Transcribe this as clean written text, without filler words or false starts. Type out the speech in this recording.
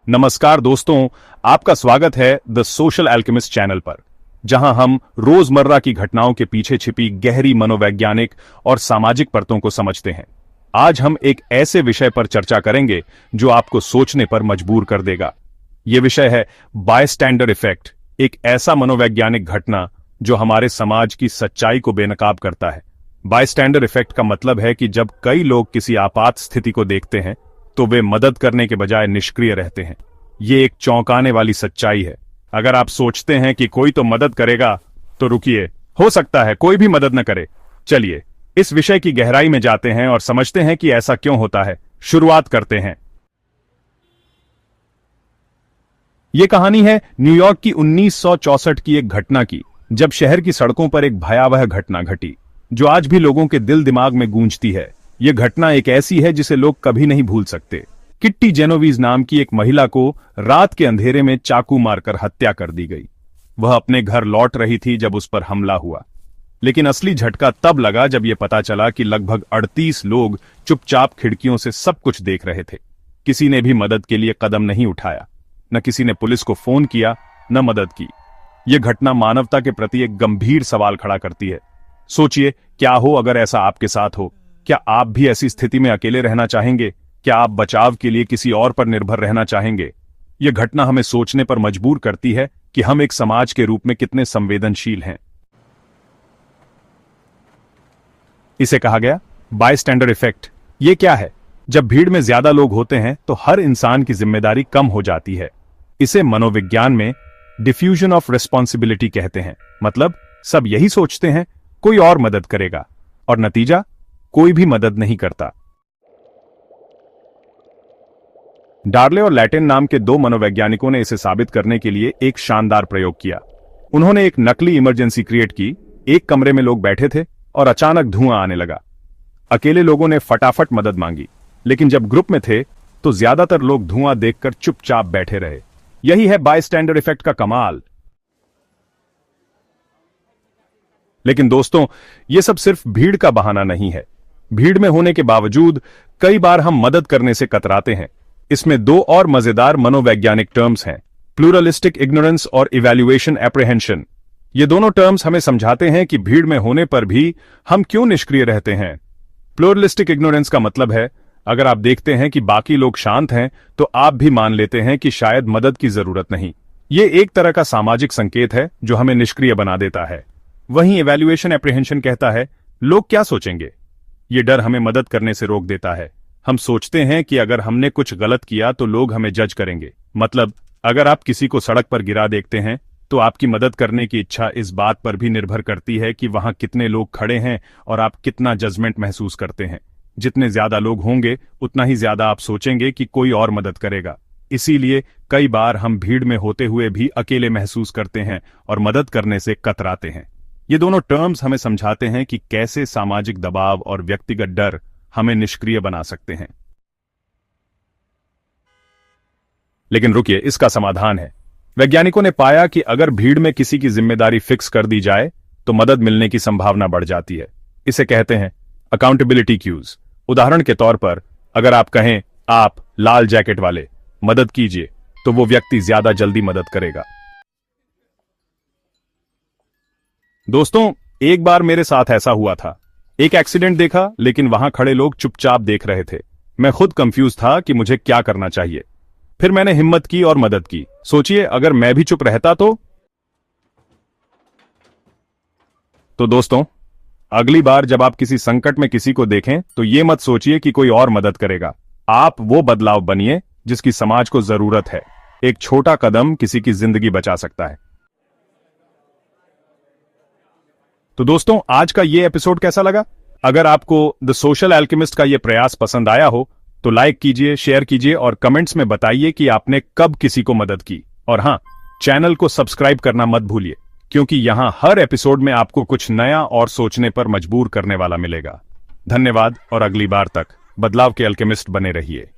नमस्कार दोस्तों, आपका स्वागत है द सोशल एल्केमिस्ट चैनल पर, जहां हम रोजमर्रा की घटनाओं के पीछे छिपी गहरी मनोवैज्ञानिक और सामाजिक परतों को समझते हैं। आज हम एक ऐसे विषय पर चर्चा करेंगे जो आपको सोचने पर मजबूर कर देगा। यह विषय है बायस्टैंडर इफेक्ट, एक ऐसा मनोवैज्ञानिक घटना जो हमारे समाज की सच्चाई को बेनकाब करता है। बायस्टैंडर इफेक्ट का मतलब है कि जब कई लोग किसी आपात स्थिति को देखते हैं तो वे मदद करने के बजाय निष्क्रिय रहते हैं। ये एक चौंकाने वाली सच्चाई है। अगर आप सोचते हैं कि कोई तो मदद करेगा तो रुकिए, हो सकता है कोई भी मदद न करे। चलिए इस विषय की गहराई में जाते हैं और समझते हैं कि ऐसा क्यों होता है। शुरुआत करते हैं। यह कहानी है न्यूयॉर्क की 1964 की एक घटना की, जब शहर की सड़कों पर एक भयावह घटना घटी जो आज भी लोगों के दिल दिमाग में गूंजती है। यह घटना एक ऐसी है जिसे लोग कभी नहीं भूल सकते। किट्टी जेनोवीज नाम की एक महिला को रात के अंधेरे में चाकू मारकर हत्या कर दी गई। वह अपने घर लौट रही थी जब उस पर हमला हुआ, लेकिन असली झटका तब लगा जब यह पता चला कि लगभग 38 लोग चुपचाप खिड़कियों से सब कुछ देख रहे थे। किसी ने भी मदद के लिए कदम नहीं उठाया, न किसी ने पुलिस को फोन किया, न मदद की। यह घटना मानवता के प्रति एक गंभीर सवाल खड़ा करती है। सोचिए, क्या हो अगर ऐसा आपके साथ हो? क्या आप भी ऐसी स्थिति में अकेले रहना चाहेंगे? क्या आप बचाव के लिए किसी और पर निर्भर रहना चाहेंगे? यह घटना हमें सोचने पर मजबूर करती है कि हम एक समाज के रूप में कितने संवेदनशील हैं। इसे कहा गया बायस्टैंडर इफेक्ट। यह क्या है? जब भीड़ में ज्यादा लोग होते हैं तो हर इंसान की जिम्मेदारी कम हो जाती है। इसे मनोविज्ञान में डिफ्यूजन ऑफ रिस्पॉन्सिबिलिटी कहते हैं। मतलब सब यही सोचते हैं कोई और मदद करेगा, और नतीजा कोई भी मदद नहीं करता। डार्ले और लैटिन नाम के दो मनोवैज्ञानिकों ने इसे साबित करने के लिए एक शानदार प्रयोग किया। उन्होंने एक नकली इमरजेंसी क्रिएट की। एक कमरे में लोग बैठे थे और अचानक धुआं आने लगा। अकेले लोगों ने फटाफट मदद मांगी, लेकिन जब ग्रुप में थे तो ज्यादातर लोग धुआं देखकर चुपचाप बैठे रहे। यही है बायस्टैंडर इफेक्ट का कमाल। लेकिन दोस्तों, यह सब सिर्फ भीड़ का बहाना नहीं है। भीड़ में होने के बावजूद कई बार हम मदद करने से कतराते हैं। इसमें दो और मजेदार मनोवैज्ञानिक टर्म्स हैं, प्लूरलिस्टिक इग्नोरेंस और इवैल्यूएशन एप्रीहेंशन। ये दोनों टर्म्स हमें समझाते हैं कि भीड़ में होने पर भी हम क्यों निष्क्रिय रहते हैं। प्लूरलिस्टिक इग्नोरेंस का मतलब है, अगर आप देखते हैं कि बाकी लोग शांत हैं तो आप भी मान लेते हैं कि शायद मदद की जरूरत नहीं। ये एक तरह का सामाजिक संकेत है जो हमें निष्क्रिय बना देता है। वहीं इवैल्यूएशन एप्रीहेंशन कहता है, लोग क्या सोचेंगे। ये डर हमें मदद करने से रोक देता है। हम सोचते हैं कि अगर हमने कुछ गलत किया तो लोग हमें जज करेंगे। मतलब अगर आप किसी को सड़क पर गिरा देखते हैं तो आपकी मदद करने की इच्छा इस बात पर भी निर्भर करती है कि वहां कितने लोग खड़े हैं और आप कितना जजमेंट महसूस करते हैं। जितने ज्यादा लोग होंगे उतना ही ज्यादा आप सोचेंगे कि कोई और मदद करेगा। इसीलिए कई बार हम भीड़ में होते हुए भी अकेले महसूस करते हैं और मदद करने से कतराते हैं। ये दोनों टर्म्स हमें समझाते हैं कि कैसे सामाजिक दबाव और व्यक्तिगत डर हमें निष्क्रिय बना सकते हैं। लेकिन रुकिए, इसका समाधान है। वैज्ञानिकों ने पाया कि अगर भीड़ में किसी की जिम्मेदारी फिक्स कर दी जाए तो मदद मिलने की संभावना बढ़ जाती है। इसे कहते हैं अकाउंटेबिलिटी क्यूज। उदाहरण के तौर पर, अगर आप कहें, आप लाल जैकेट वाले मदद कीजिए, तो वो व्यक्ति ज्यादा जल्दी मदद करेगा। दोस्तों, एक बार मेरे साथ ऐसा हुआ था। एक एक्सीडेंट देखा, लेकिन वहां खड़े लोग चुपचाप देख रहे थे। मैं खुद कंफ्यूज था कि मुझे क्या करना चाहिए। फिर मैंने हिम्मत की और मदद की। सोचिए, अगर मैं भी चुप रहता तो दोस्तों, अगली बार जब आप किसी संकट में किसी को देखें तो ये मत सोचिए कि कोई और मदद करेगा। आप वो बदलाव बनिए जिसकी समाज को जरूरत है। एक छोटा कदम किसी की जिंदगी बचा सकता है। तो दोस्तों, आज का ये एपिसोड कैसा लगा? अगर आपको द सोशल एल्केमिस्ट का ये प्रयास पसंद आया हो तो लाइक कीजिए, शेयर कीजिए और कमेंट्स में बताइए कि आपने कब किसी को मदद की। और हां, चैनल को सब्सक्राइब करना मत भूलिए, क्योंकि यहां हर एपिसोड में आपको कुछ नया और सोचने पर मजबूर करने वाला मिलेगा। धन्यवाद और अगली बार तक बदलाव के एल्केमिस्ट बने रहिए।